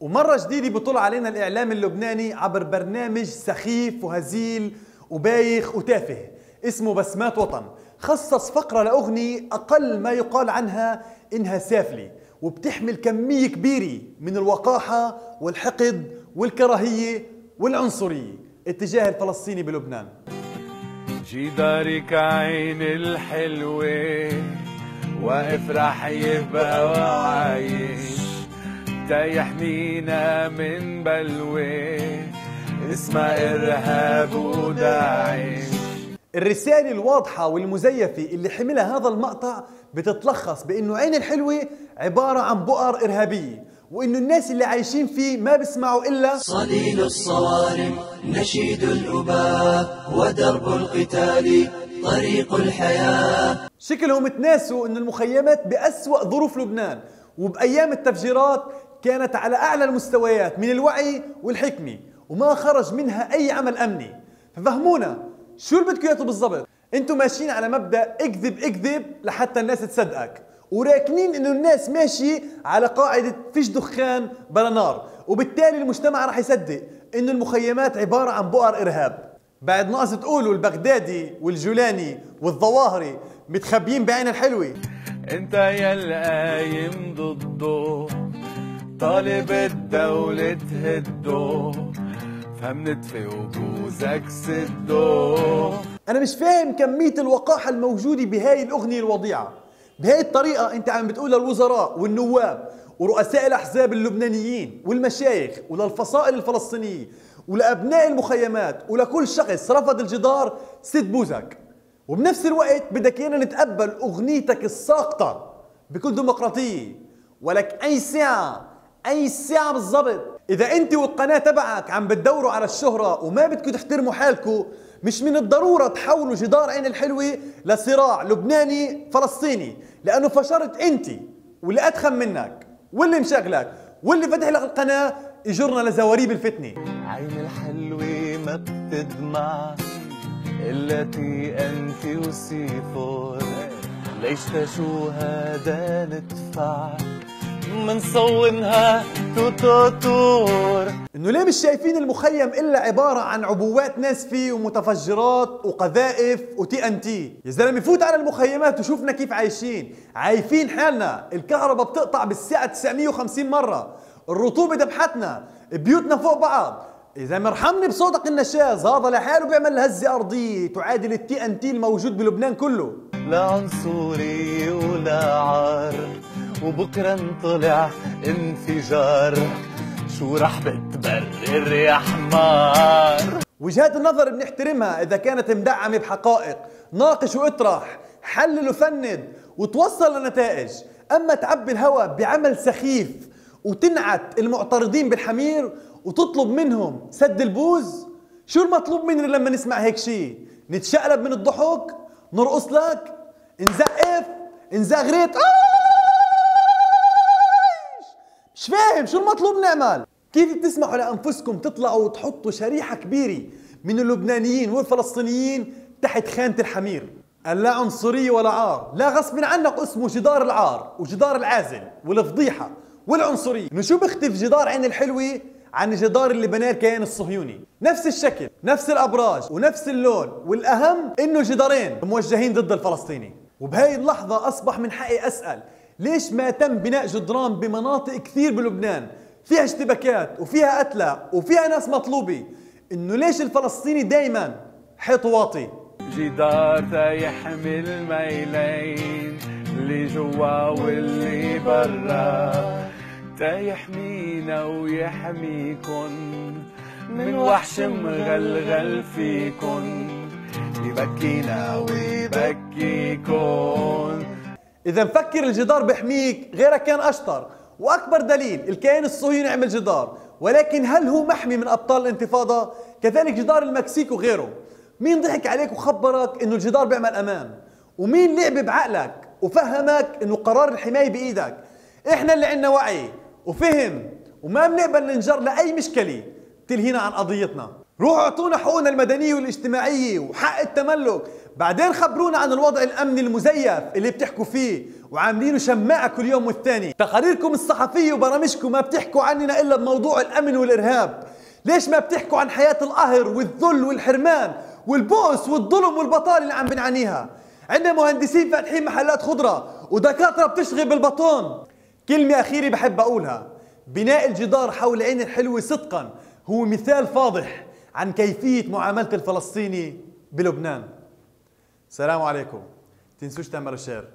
ومرة جديدة بطل علينا الإعلام اللبناني عبر برنامج سخيف وهزيل وبايخ وتافه اسمه بسمات وطن. خصص فقرة لأغنية أقل ما يقال عنها إنها سافلة وبتحمل كمية كبيرة من الوقاحة والحقد والكراهية والعنصرية اتجاه الفلسطيني بلبنان. جدارك عين الحلوة واقف رح يبقى وعايش تيحمينا من بلوى اسمها إرهاب وداعش. الرسالة الواضحة والمزيفة اللي حملها هذا المقطع بتتلخص بأنه عين الحلوة عبارة عن بؤر إرهابية، وإنه الناس اللي عايشين فيه ما بيسمعوا إلا صليل الصوارم، نشيد الأباء، ودرب القتال طريق الحياة. شكلهم تناسوا إنه المخيمات بأسوأ ظروف لبنان وبأيام التفجيرات كانت على أعلى المستويات من الوعي والحكمة وما خرج منها أي عمل أمني. ففهمونا شو اللي بدكم اياه بالضبط؟ انتم ماشيين على مبدأ اكذب اكذب لحتى الناس تصدقك، وراكنين انه الناس ماشي على قاعدة فيش دخان بلا نار، وبالتالي المجتمع راح يصدق انه المخيمات عبارة عن بؤر ارهاب. بعد ناقص تقولوا البغدادي والجولاني والظواهري متخبيين بعين الحلوة. انت يا القايم ضده طالب الدولة تهده فمنتفي وجوزك سده. أنا مش فاهم كمية الوقاحة الموجودة بهاي الأغنية الوضيعة. بهاي الطريقة أنت عم بتقول للوزراء والنواب ورؤساء الأحزاب اللبنانيين والمشايخ وللفصائل الفلسطينية ولأبناء المخيمات ولكل شخص رفض الجدار سد بوزك، وبنفس الوقت بدك إيانا نتقبل أغنيتك الساقطة بكل ديمقراطية. ولك أي ساعة بالضبط إذا أنت والقناة تبعك عم بتدوروا على الشهرة وما بدكم تحترموا حالكم، مش من الضرورة تحولوا جدار عين الحلوة لصراع لبناني فلسطيني، لأنه فشرت أنت واللي أدخن منك واللي مشغلك واللي فتح لك القناة يجرنا لزواريب الفتنة. عين الحلوة ما بتدمع التي أنت وسيفور ليش تشو هذا ندفع منصونها توتور. انه ليه مش شايفين المخيم الا عبارة عن عبوات ناسفة ومتفجرات وقذائف وتي ان تي؟ يا زلمة فوت على المخيمات وشوفنا كيف عايفين حالنا. الكهرباء بتقطع بالساعة 950 مرة، الرطوبة دبحتنا، بيوتنا فوق بعض. إذا مرحمني بصوتك النشاز هذا لحاله بيعمل هزة أرضية تعادل التي ان تي الموجود بلبنان كله. لا عنصري ولا عار وبكرة انطلع انفجار شو رح بتبرر يا حمار. وجهات النظر بنحترمها إذا كانت مدعمة بحقائق، ناقش واطرح، حلل وفند وتوصل لنتائج. أما تعبي الهوى بعمل سخيف وتنعت المعترضين بالحمير وتطلب منهم سد البوز، شو المطلوب مننا لما نسمع هيك شيء؟ نتشقلب من الضحك؟ نرقص لك؟ نزقف؟ نزغرت؟ مش فاهم شو المطلوب نعمل؟ كيف بتسمحوا لأنفسكم تطلعوا وتحطوا شريحة كبيرة من اللبنانيين والفلسطينيين تحت خانة الحمير؟ لا عنصرية ولا عار، لا غصب عنك اسمه جدار العار وجدار العازل والفضيحة والعنصرية. إنه شو بيختلف جدار عين الحلوة عن الجدار اللي بناه الكيان الصهيوني؟ نفس الشكل، نفس الأبراج ونفس اللون، والأهم إنه جدارين موجهين ضد الفلسطيني. وبهاي اللحظة أصبح من حقي أسأل ليش ما تم بناء جدران بمناطق كثير بلبنان فيها اشتباكات وفيها قتلى وفيها ناس مطلوبة؟ إنه ليش الفلسطيني دايما حيط واطي؟ جدار يحمي الميلين اللي جوا واللي برا تيحمينا ويحميكن من وحش مغلغل فيكن يبكينا ويبكيكن. إذا مفكر الجدار بحميك غيرك كان أشطر. وأكبر دليل الكيان الصهيوني عمل جدار، ولكن هل هو محمي من أبطال الانتفاضة؟ كذلك جدار المكسيك وغيره. مين ضحك عليك وخبرك إنه الجدار بيعمل أمان؟ ومين لعب بعقلك وفهمك إنه قرار الحماية بإيدك؟ إحنا اللي عنا وعي وفهم وما بنقبل ننجر لأي مشكلة تلهينا عن قضيتنا. روحوا اعطونا حقوقنا المدنية والاجتماعية وحق التملك بعدين خبرونا عن الوضع الأمني المزيف اللي بتحكوا فيه وعاملينه شماعة كل يوم والثاني. تقاريركم الصحفية وبرامجكم ما بتحكوا عننا إلا بموضوع الأمن والإرهاب. ليش ما بتحكوا عن حياة القهر والذل والحرمان والبؤس والظلم والبطالة اللي عم بنعانيها؟ عندنا مهندسين فاتحين محلات خضرة ودكاترة بتشتغل بالبطون. كلمة أخيرة بحب أقولها: بناء الجدار حول عين الحلوة صدقا هو مثال فاضح عن كيفية معاملة الفلسطيني بلبنان. السلام عليكم، تنسوش تعملوا شير.